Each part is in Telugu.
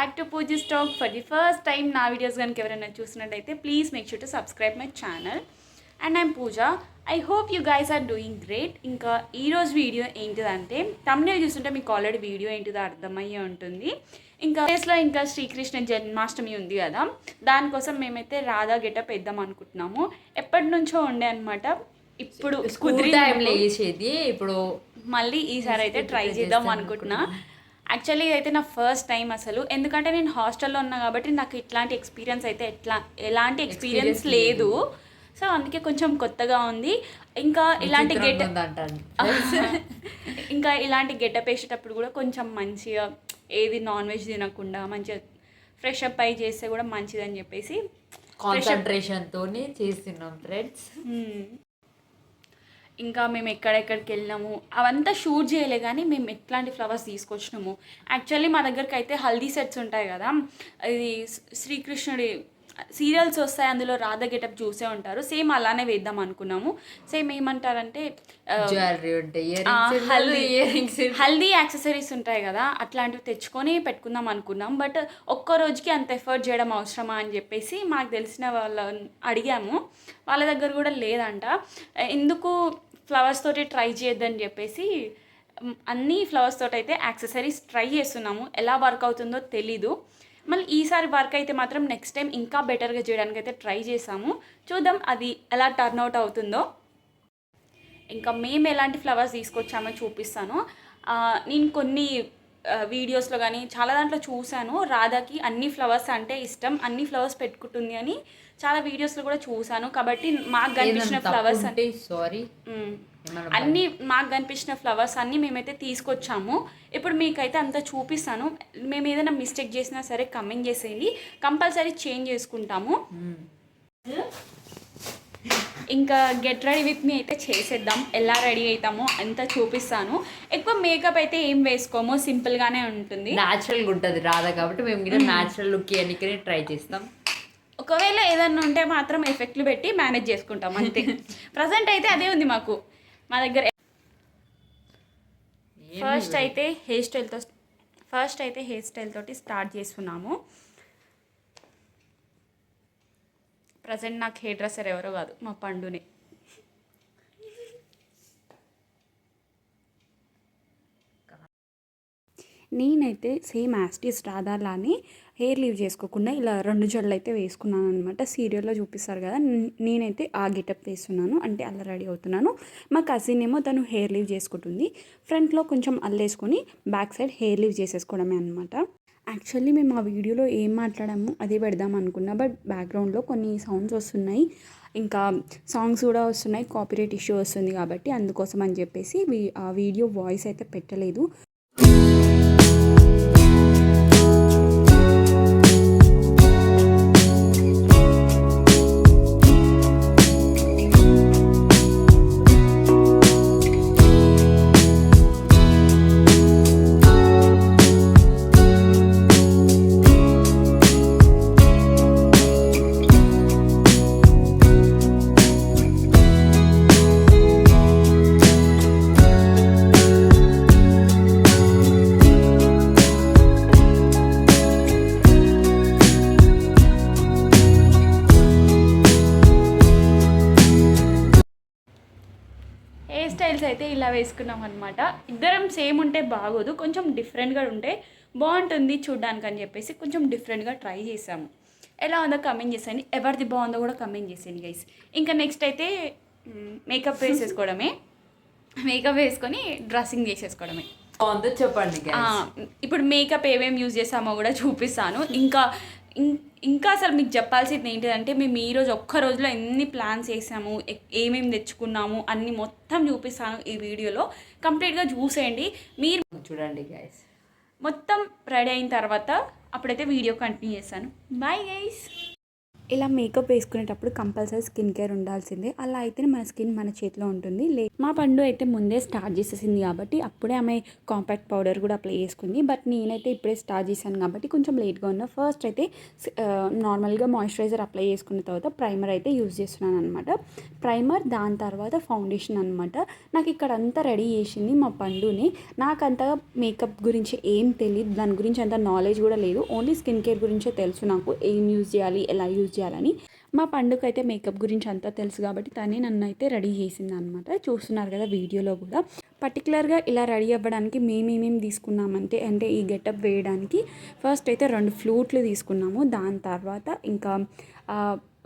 బ్యాక్ టు పూజీ స్టాక్. ఫర్ ది ఫస్ట్ టైం నా వీడియోస్ కనుక ఎవరైనా చూసినట్టయితే please make sure to subscribe my channel. And I'm Pooja. I hope you guys are doing great. ఇంకా ఈరోజు వీడియో ఏంటిదంటే తమ్నేల్ చూస్తుంటే మీకు ఆల్రెడీ వీడియో ఏంటిదో అర్థమయ్యే ఉంటుంది. ఇంకా ప్లేస్లో ఇంకా శ్రీకృష్ణ జన్మాష్టమి ఉంది కదా, దానికోసం మేమైతే రాధా గెటప్ వేద్దాం అనుకుంటున్నాము. ఎప్పటి నుంచో ఉండే అనమాట, ఇప్పుడు కుదిరేది ఇప్పుడు మళ్ళీ ఈసారి అయితే ట్రై చేద్దాం అనుకుంటున్నా. యాక్చువల్లీ అయితే నా ఫస్ట్ టైం అసలు, ఎందుకంటే నేను హాస్టల్లో ఉన్నా కాబట్టి నాకు ఇట్లాంటి ఎక్స్పీరియన్స్ అయితే ఎలాంటి ఎక్స్పీరియన్స్ లేదు. సో అందుకే కొంచెం కొత్తగా ఉంది. ఇంకా ఇలాంటి ఇలాంటి గెటప్ వేసేటప్పుడు కూడా కొంచెం మంచిగా ఏది నాన్ వెజ్ తినకుండా మంచిగా ఫ్రెష్ అప్ అయి చేస్తే కూడా మంచిదని చెప్పేసి కాన్సన్ట్రేషన్తోనే చేస్తున్నాం ఫ్రెండ్స్. ఇంకా మేము ఎక్కడెక్కడికి వెళ్ళినాము అవంతా షూట్ చేయలే, కానీ మేము ఎట్లాంటి ఫ్లవర్స్ తీసుకొచ్చినాము. యాక్చువల్లీ మా దగ్గరికి అయితే హల్దీ సెట్స్ ఉంటాయి కదా, ఇది శ్రీకృష్ణుడి సీరియల్స్ వస్తాయి, అందులో రాధా గెటప్ చూసే ఉంటారు. సేమ్ అలానే వేద్దాం అనుకున్నాము. సేమ్ ఏమంటారంటే హల్దీ యాక్సెసరీస్ ఉంటాయి కదా, అట్లాంటివి తెచ్చుకొని పెట్టుకుందాం అనుకున్నాం. బట్ ఒక్క రోజుకి అంత ఎఫర్ట్ చేయడం అవసరమా అని చెప్పేసి మాకు తెలిసిన వాళ్ళని అడిగాము. వాళ్ళ దగ్గర కూడా లేదంట. ఎందుకు ఫ్లవర్స్ తోటి ట్రై చేయొద్దని చెప్పేసి అన్ని ఫ్లవర్స్ తోటి అయితే యాక్సెసరీస్ ట్రై చేస్తున్నాము. ఎలా వర్క్ అవుతుందో తెలీదు. మళ్ళీ ఈసారి వర్క్ అయితే మాత్రం నెక్స్ట్ టైం ఇంకా బెటర్గా చేయడానికి అయితే ట్రై చేసాము. చూద్దాం అది ఎలా టర్న్అవుట్ అవుతుందో. ఇంకా మేము ఎలాంటి ఫ్లవర్స్ తీసుకొచ్చామో చూపిస్తాను. నేను కొన్ని వీడియోస్లో కానీ చాలా దాంట్లో చూశాను, రాధాకి అన్ని ఫ్లవర్స్ అంటే ఇష్టం, అన్ని ఫ్లవర్స్ పెట్టుకుంటుంది అని చాలా వీడియోస్లో కూడా చూశాను. కాబట్టి మాకు కనిపించిన ఫ్లవర్స్ అంటే అన్నీ మాకు కనిపించిన ఫ్లవర్స్ అన్నీ మేమైతే తీసుకొచ్చాము. ఇప్పుడు మీకైతే అంతా చూపిస్తాను. మేము ఏదైనా మిస్టేక్ చేసినా సరే కమెంట్ చేసేయండి, కంపల్సరీ చేంజ్ చేసుకుంటాము. ఇంకా గెట్ రెడీ విత్ మీ అయితే చేసేద్దాం. ఎలా రెడీ అవుతామో అంతా చూపిస్తాను. ఎక్కువ మేకప్ అయితే ఏం వేసుకోమో, సింపుల్గానే ఉంటుంది, న్యాచురల్గా ఉంటుంది రాధా కాబట్టి మేము కూడా న్యాచురల్ లుక్ ఇవన్నీ ట్రై చేస్తాం. ఒకవేళ ఏదన్నా ఉంటే మాత్రం ఎఫెక్ట్లు పెట్టి మేనేజ్ చేసుకుంటాం అంతే. ప్రజెంట్ అయితే అదే ఉంది మాకు మా దగ్గర. ఫస్ట్ అయితే హెయిర్ స్టైల్ తోటి స్టార్ట్ చేస్తున్నాము. ప్రజెంట్ నాకు హెయిర్ డ్రెస్సర్ ఎవరో కాదు, మా పండునే. నేనైతే సేమ్ యాస్టీస్ రాధాలానే హెయిర్ లీవ్ చేసుకోకుండా ఇలా 2 జడలు అయితే వేసుకున్నాను అనమాట. సీరియల్లో చూపిస్తారు కదా, నేనైతే ఆ గెటప్ వేస్తున్నాను, అంటే అలా రెడీ అవుతున్నాను. మా కజిన్ ఏమో తను హెయిర్ లీవ్ చేసుకుంటుంది. ఫ్రంట్లో కొంచెం అల్లేసుకొని బ్యాక్ సైడ్ హెయిర్ లీవ్ చేసేసుకోవడమే అనమాట. యాక్చువల్లీ మేము ఆ వీడియోలో ఏం మాట్లాడాము అదే పెడదాం అనుకున్నా, బట్ బ్యాక్గ్రౌండ్లో కొన్ని సౌండ్స్ వస్తున్నాయి, ఇంకా సాంగ్స్ కూడా వస్తున్నాయి, కాపీరైట్ ఇష్యూ వస్తుంది కాబట్టి అందుకోసం అని చెప్పేసి ఆ వీడియో వాయిస్ అయితే పెట్టలేదు. హెయిర్ స్టైల్స్ అయితే ఇలా వేసుకున్నాం అనమాట. ఇద్దరం సేమ్ ఉంటే బాగోదు, కొంచెం డిఫరెంట్గా ఉంటే బాగుంటుంది చూడ్డానికి అని చెప్పేసి కొంచెం డిఫరెంట్గా ట్రై చేసాము. ఎలా ఉందో కమెంట్ చేసేయండి, ఎవరిది బాగుందో కూడా కమెంట్ చేసేయండి గైస్. ఇంకా నెక్స్ట్ అయితే మేకప్ వేసేసుకోవడమే, మేకప్ వేసుకొని డ్రెస్సింగ్ చేసేసుకోవడమే. బాగుందో చెప్పండి. ఇప్పుడు మేకప్ ఏమేమి యూజ్ చేసామో కూడా చూపిస్తాను. ఇంకా అసలు మీకు చెప్పాల్సింది ఏంటిదంటే, మేము ఈరోజు ఒక్క రోజులో ఎన్ని ప్లాన్స్ చేసాము, ఏమేమి తెచ్చుకున్నాము అన్నీ మొత్తం చూపిస్తాను ఈ వీడియోలో. కంప్లీట్గా చూసేయండి, మీరు చూడండి గైస్. మొత్తం రెడీ అయిన తర్వాత అప్పుడైతే వీడియో కంటిన్యూ చేస్తాను. Bye guys. ఇలా మేకప్ వేసుకునేటప్పుడు కంపల్సరీ స్కిన్ కేర్ ఉండాల్సిందే. అలా అయితేనే మన స్కిన్ మన చేతిలో ఉంటుంది. మా పండు అయితే ముందే స్టార్ట్ చేసేసింది కాబట్టి అప్పుడే ఆమె కాంపాక్ట్ పౌడర్ కూడా అప్లై చేసుకుంది. బట్ నేనైతే ఇప్పుడే స్టార్ట్ చేశాను కాబట్టి కొంచెం లేట్గా ఉన్నా. ఫస్ట్ అయితే నార్మల్గా మాయిశ్చరైజర్ అప్లై చేసుకున్న తర్వాత ప్రైమర్ అయితే యూజ్ చేస్తున్నాను అనమాట. ప్రైమర్, దాని తర్వాత ఫౌండేషన్ అనమాట. నాకు ఇక్కడ అంతా రెడీ చేసింది మా పండుని. నాకు అంతగా మేకప్ గురించి ఏం తెలియదు, దాని గురించి అంత నాలెడ్జ్ కూడా లేదు. ఓన్లీ స్కిన్ కేర్ గురించే తెలుసు నాకు, ఏం యూజ్ చేయాలి, ఎలా యూజ్ చేయాలని. మా పండుగ అయితే మేకప్ గురించి అంతా తెలుసు కాబట్టి తనే నన్ను అయితే రెడీ చేసింది అనమాట. చూస్తున్నారు కదా వీడియోలో కూడా. పర్టికులర్గా ఇలా రెడీ అవ్వడానికి మేమేమేమి తీసుకున్నామంటే ఈ గెటప్ వేయడానికి ఫస్ట్ అయితే 2 ఫ్లూట్లు తీసుకున్నాము. దాని తర్వాత ఇంకా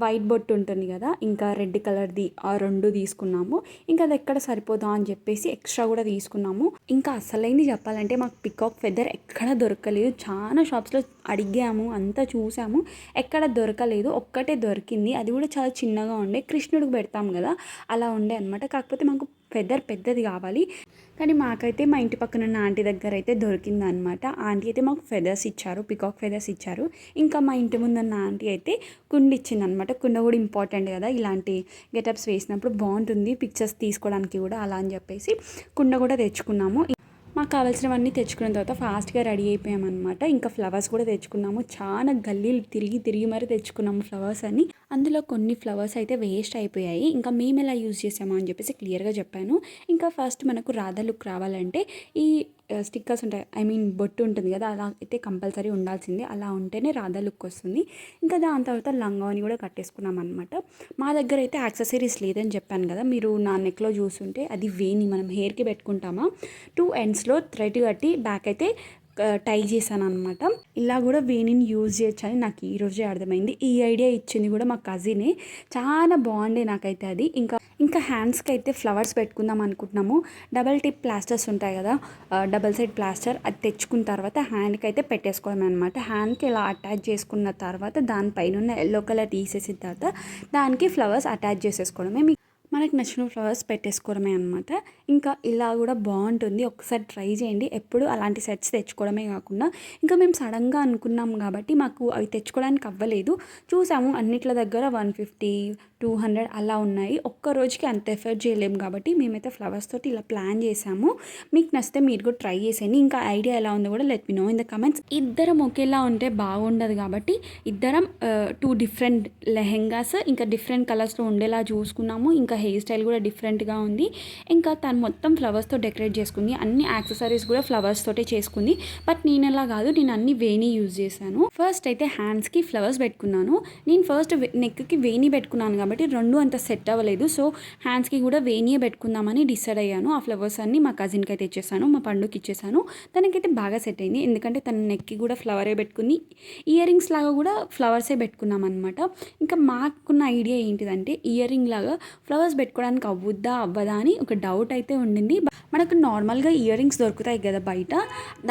వైట్ బొట్టు ఉంటుంది కదా, ఇంకా రెడ్ కలర్ది ఆ 2 తీసుకున్నాము. ఇంకా అది ఎక్కడ సరిపోదా అని చెప్పేసి ఎక్స్ట్రా కూడా తీసుకున్నాము. ఇంకా అసలైంది చెప్పాలంటే మాకు పికాక్ ఫెదర్ ఎక్కడ దొరకలేదు. చాలా షాప్స్లో అడిగాము, అంతా చూసాము, ఎక్కడ దొరకలేదు. ఒక్కటే దొరికింది, అది కూడా చాలా చిన్నగా ఉండే, కృష్ణుడికి పెడతాం కదా అలా ఉండే అనమాట. కాకపోతే మాకు ఫెదర్ పెద్దది కావాలి. కానీ మాకైతే మా ఇంటి పక్కన ఉన్న ఆంటీ దగ్గర అయితే దొరికింది అనమాట. ఆంటీ అయితే మాకు ఫెదర్స్ ఇచ్చారు, పికాక్ ఫెదర్స్ ఇచ్చారు. ఇంకా మా ఇంటి ముందున్న ఆంటీ అయితే కుండ ఇచ్చింది అనమాట. కుండ కూడా ఇంపార్టెంట్ కదా, ఇలాంటి గెటప్స్ వేసినప్పుడు బాగుంటుంది పిక్చర్స్ తీసుకోవడానికి కూడా, అలా అని చెప్పేసి కుండ కూడా తెచ్చుకున్నాము. మాకు కావాల్సినవన్నీ తెచ్చుకున్న తర్వాత ఫాస్ట్గా రెడీ అయిపోయామన్నమాట. ఇంకా ఫ్లవర్స్ కూడా తెచ్చుకున్నాము. చాలా గల్లీలు తిరిగి మరీ తెచ్చుకున్నాము ఫ్లవర్స్ అని. అందులో కొన్ని ఫ్లవర్స్ అయితే వేస్ట్ అయిపోయాయి. ఇంకా మేము ఎలా యూజ్ చేసామో అని చెప్పేసి క్లియర్గా చెప్పాను. ఇంకా ఫస్ట్ మనకు రాధా లుక్ రావాలంటే ఈ స్టిక్కర్స్ ఉంటాయి, బొట్టు ఉంటుంది కదా, అలా అయితే కంపల్సరీ ఉండాల్సిందే. అలా ఉంటేనే రాధా లుక్ వస్తుంది. ఇంకా దాని తర్వాత లంగాని కూడా కట్టేసుకున్నాం అనమాట. మా దగ్గర అయితే యాక్సెసరీస్ లేదని చెప్పాను కదా, మీరు నా నెక్లో చూస్తుంటే అది వేణి మనం హెయిర్కి పెట్టుకుంటామా, 2 ఎండ్స్లో థ్రెడ్ కట్టి బ్యాక్ అయితే టై చేశాను అనమాట. ఇలా కూడా వేణిని యూజ్ చేయొచ్చని నాకు ఈరోజే అర్థమైంది. ఈ ఐడియా ఇచ్చింది కూడా మా కజినే. చాలా బాగుండే నాకైతే అది. ఇంకా హ్యాండ్స్కి అయితే ఫ్లవర్స్ పెట్టుకుందాం అనుకుంటున్నాము. డబల్ టిప్ ప్లాస్టర్స్ ఉంటాయి కదా, డబల్ సైడ్ ప్లాస్టర్, అది తెచ్చుకున్న తర్వాత హ్యాండ్కి అయితే పెట్టేసుకోవడం అనమాట. హ్యాండ్కి ఇలా అటాచ్ చేసుకున్న తర్వాత దానిపైన ఉన్న ఎల్లో కలర్ తీసేసిన తర్వాత దానికి ఫ్లవర్స్ అటాచ్ చేసేసుకోవడమే. మనకు నచ్చిన ఫ్లవర్స్ పెట్టేసుకోవడమే అనమాట. ఇంకా ఇలా కూడా బాగుంటుంది, ఒకసారి ట్రై చేయండి. ఎప్పుడు అలాంటి సెట్స్ తెచ్చుకోవడమే కాకుండా ఇంకా మేము సడన్గా అనుకున్నాం కాబట్టి మాకు అవి తెచ్చుకోవడానికి అవ్వలేదు. చూసాము అన్నిట్ల దగ్గర 150, 200 అలా ఉన్నాయి. ఒక్క రోజుకి అంత ఎఫర్ట్ చేయలేము కాబట్టి మేమైతే ఫ్లవర్స్ తోటి ఇలా ప్లాన్ చేసాము. మీకు నచ్చితే మీరు కూడా ట్రై చేసేయండి. ఇంకా ఐడియా ఎలా ఉందో కూడా let me know in the comments. ఇద్దరం ఒకేలా ఉంటే బాగుండదు కాబట్టి ఇద్దరం 2 డిఫరెంట్ లెహెంగాస్ ఇంకా డిఫరెంట్ కలర్స్లో ఉండేలా చూసుకున్నాము. ఇంకా హెయిర్ స్టైల్ కూడా డిఫరెంట్గా ఉంది. ఇంకా తను మొత్తం ఫ్లవర్స్తో డెకరేట్ చేసుకుంది. అన్ని యాక్సెసరీస్ కూడా ఫ్లవర్స్ తోటే చేసుకుంది. బట్ నేను అలా కాదు, నేను అన్ని వేణి యూజ్ చేశాను. ఫస్ట్ అయితే హ్యాండ్స్కి ఫ్లవర్స్ పెట్టుకున్నాను. నేను ఫస్ట్ నెక్కి వేణి పెట్టుకున్నాను కాబట్టి 2 అంత సెట్ అవ్వలేదు. సో హ్యాండ్స్కి కూడా వేణియే పెట్టుకుందామని డిసైడ్ అయ్యాను. ఆ ఫ్లవర్స్ అన్ని మా కజిన్కి అయితే ఇచ్చేసాను, మా పండుకి ఇచ్చేసాను. తనకైతే బాగా సెట్ అయింది, ఎందుకంటే తన నెక్కి కూడా ఫ్లవరే పెట్టుకుని ఇయర్ రింగ్స్ లాగా కూడా ఫ్లవర్సే పెట్టుకున్నాం అనమాట. ఇంకా మాకున్న ఐడియా ఏంటిదంటే ఇయర్ రింగ్ లాగా ఫ్లవర్స్ పెట్టుకోవడానికి అవ్వదా అని ఒక డౌట్ అయితే ఉండింది. మనకు నార్మల్గా ఇయర్ రింగ్స్ దొరుకుతాయి కదా బయట,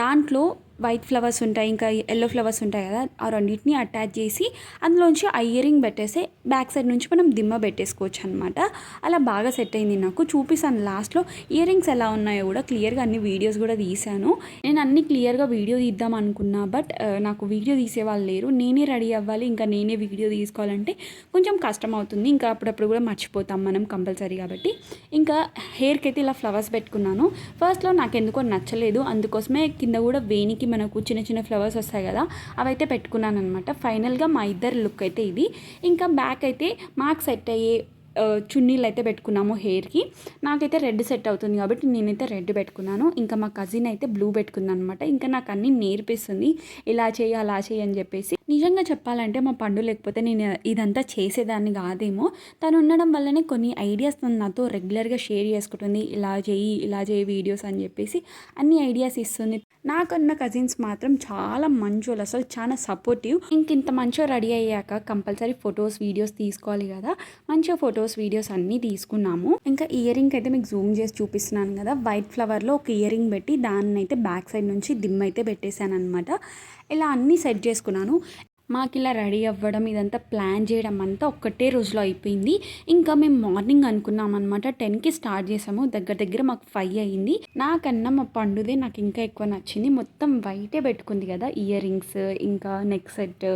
దాంట్లో వైట్ ఫ్లవర్స్ ఉంటాయి, ఇంకా ఎల్లో ఫ్లవర్స్ ఉంటాయి కదా, ఆ రెండింటిని అటాచ్ చేసి అందులోంచి ఆ ఇయర్ రింగ్ పెట్టేసి బ్యాక్ సైడ్ నుంచి మనం దిమ్మ పెట్టేసుకోవచ్చు అనమాట. అలా బాగా సెట్ అయింది. నాకు చూపిస్తాను లాస్ట్లో ఇయర్ రింగ్స్ ఎలా ఉన్నాయో కూడా క్లియర్గా అన్ని వీడియోస్ కూడా తీసాను. నేను అన్ని క్లియర్గా వీడియో తీద్దాం అనుకున్నా, బట్ నాకు వీడియో తీసే వాళ్ళు లేరు. నేనే రెడీ అవ్వాలి, ఇంకా నేనే వీడియో తీసుకోవాలంటే కొంచెం కష్టం అవుతుంది. ఇంకా అప్పుడప్పుడు కూడా మర్చిపోతాం మనం కంపల్సరీ కాబట్టి. ఇంకా హెయిర్కి అయితే ఇలా ఫ్లవర్స్ పెట్టుకున్నాను. ఫస్ట్లో నాకు ఎందుకో నచ్చలేదు, అందుకోసమే కింద కూడా వేణికి మనకు చిన్న చిన్న ఫ్లవర్స్ వస్తాయి కదా, అవైతే పెట్టుకున్నాను అనమాట. ఫైనల్గా మా ఇద్దరు లుక్ అయితే ఇది. ఇంకా బ్యాక్ అయితే మాకు సెట్ అయ్యే చున్నీలు అయితే పెట్టుకున్నాము హెయిర్కి. నాకైతే రెడ్ సెట్ అవుతుంది కాబట్టి నేనైతే రెడ్ పెట్టుకున్నాను. ఇంకా మా కజిన్ అయితే బ్లూ పెట్టుకుంది అనమాట. ఇంకా నాకు అన్నీ నేర్పిస్తుంది, ఇలా చేయి అలా చేయి అని చెప్పేసి. నిజంగా చెప్పాలంటే మా పండు లేకపోతే నేను ఇదంతా చేసేదాన్ని కాదేమో. తను ఉండడం వల్లనే కొన్ని ఐడియాస్ నాతో రెగ్యులర్గా షేర్ చేసుకుంటుంది, ఇలా చేయి వీడియోస్ అని చెప్పేసి అన్ని ఐడియాస్ ఇస్తుంది. నాకన్నా కజిన్స్ మాత్రం చాలా మంచోళ్ళు, అసలు చాలా సపోర్టివ్. ఇంత మంచిగా రెడీ అయ్యాక కంపల్సరీ ఫొటోస్ వీడియోస్ తీసుకోవాలి కదా. మంచిగా ఫొటోస్ వీడియోస్ అన్నీ తీసుకున్నాము. ఇంకా ఇయర్ రింగ్ అయితే మీకు జూమ్ చేసి చూపిస్తున్నాను కదా, వైట్ ఫ్లవర్లో ఒక ఇయర్ రింగ్ పెట్టి దాన్ని అయితే బ్యాక్ సైడ్ నుంచి దిమ్ అయితే పెట్టేశాను అనమాట. ఇలా అన్నీ సెట్ చేసుకున్నాను. మాకు ఇలా రెడీ అవ్వడం ఇదంతా ప్లాన్ చేయడం అంతా ఒక్కటే రోజులో అయిపోయింది. ఇంకా మేము మార్నింగ్ అనుకున్నాం అనమాట, 10కి స్టార్ట్ చేసాము. దగ్గర మాకు 5 అయ్యింది. నాకన్నా మా పండుదే నాకు ఇంకా ఎక్కువ నచ్చింది. మొత్తం వైటే పెట్టుకుంది కదా, ఇయర్ రింగ్స్ ఇంకా నెక్ సెట్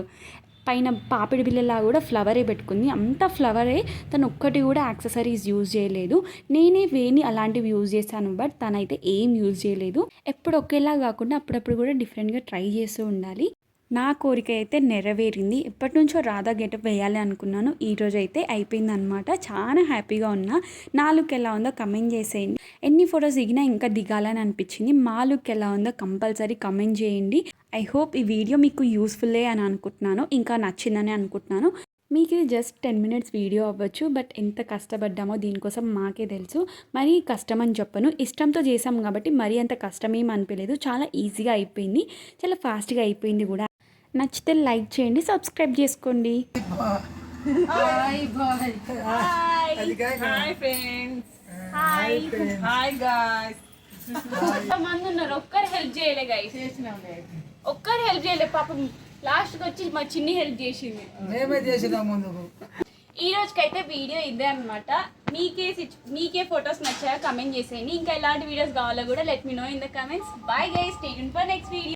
పైన పాపిడి బిల్లలా కూడా ఫ్లవరే పెట్టుకుంది. అంత ఫ్లవరే, తను ఒక్కటి కూడా యాక్సెసరీస్ యూజ్ చేయలేదు. నేనే వేణి అలాంటివి యూజ్ చేశాను, బట్ తనైతే ఏం యూజ్ చేయలేదు. ఎప్పుడు ఒకేలా కాకుండా అప్పుడప్పుడు కూడా డిఫరెంట్గా ట్రై చేస్తూ ఉండాలి. నా కోరిక అయితే నెరవేరింది. ఎప్పటి నుంచో రాధా గెటప్ వేయాలి అనుకున్నాను, ఈరోజు అయితే అయిపోయిందనమాట. చాలా హ్యాపీగా ఉన్నా. నా లుక్ ఎలా ఉందో కమెంట్ చేసేయండి. ఎన్ని ఫొటోస్ దిగినా ఇంకా దిగాలని అనిపించింది. మా లుక్ ఎలా ఉందో కంపల్సరీ కమెంట్ చేయండి. ఐ హోప్ ఈ వీడియో మీకు యూస్ఫుల్లే అని అనుకుంటున్నాను, ఇంకా నచ్చిందని అనుకుంటున్నాను. మీకు ఇది జస్ట్ 10 minutes వీడియో అవ్వచ్చు, బట్ ఎంత కష్టపడ్డామో దీనికోసం మాకే తెలుసు. మరీ కష్టం అని చెప్పను, ఇష్టంతో చేసాం కాబట్టి మరీ అంత కష్టమేం అనిపించలేదు. చాలా ఈజీగా అయిపోయింది, చాలా ఫాస్ట్గా అయిపోయింది కూడా. నచ్చితే లైక్ చేయండి, సబ్స్క్రైబ్ చేసుకోండి. Hi friends. Hi guys. మంది ఉన్నారు, ఒక్కరు హెల్ప్ చేయలే గైస్. ఒక్కరు హెల్ప్ చేయలే పాపం. లాస్ట్కి వచ్చి మా చిన్ని హెల్ప్ చేసింది. మేమే చేసినాం ముందుకు. ఈ రోజుకైతే వీడియో ఇదే అనమాట. మీకే ఫొటోస్ నచ్చాయో కమెంట్ చేసేయండి. ఇంకా ఎలాంటి వీడియోస్ కావాలో కూడా let me know in the comments. Bye guys, stay tuned for next video.